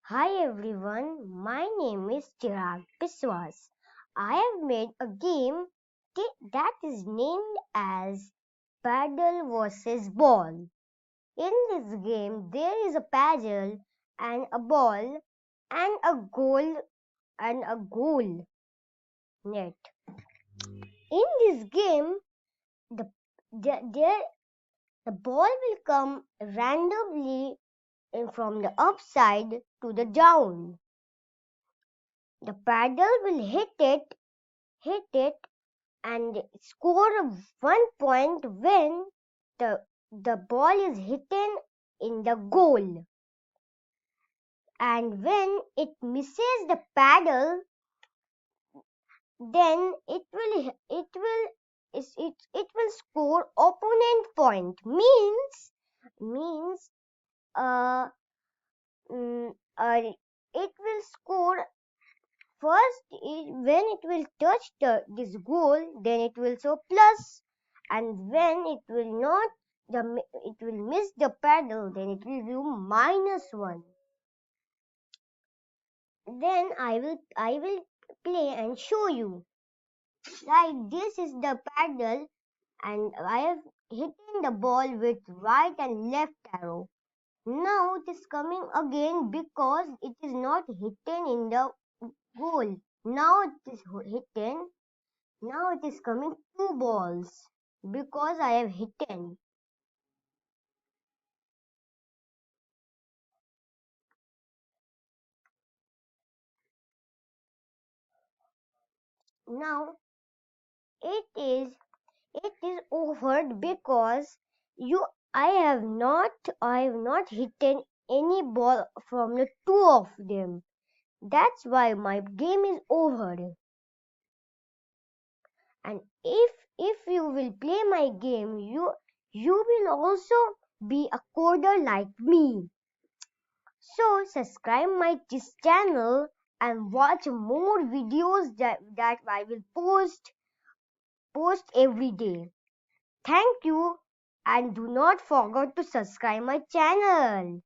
Hi everyone, my name is Chirag Biswas. I have made a game that is named as Paddle versus Ball. In this game, there is a paddle and a ball and a goal net. In this game, the the, there, the ball will come randomly from the upside to the down. The paddle will hit it and score 1 point when the ball is hidden in the goal, and when it misses the paddle, then it will score opponent point. Means uh, mm, uh it will score first. When it will touch this goal, then it will show plus, and when it will not, it will miss the paddle, then it will do -1. Then I will play and show you. Like this is the paddle, and I have hitting the ball with right and left arrow. Now it is coming again because it is not hidden in the goal. Now it is hidden. Now it is coming two balls because I have hit 10. Now it is over because you I have not hit any ball from the two of them. That's why my game is over. And if you will play my game, you will also be a coder like me. So subscribe my this channel and watch more videos that I will post every day. Thank you, and do not forget to subscribe my channel.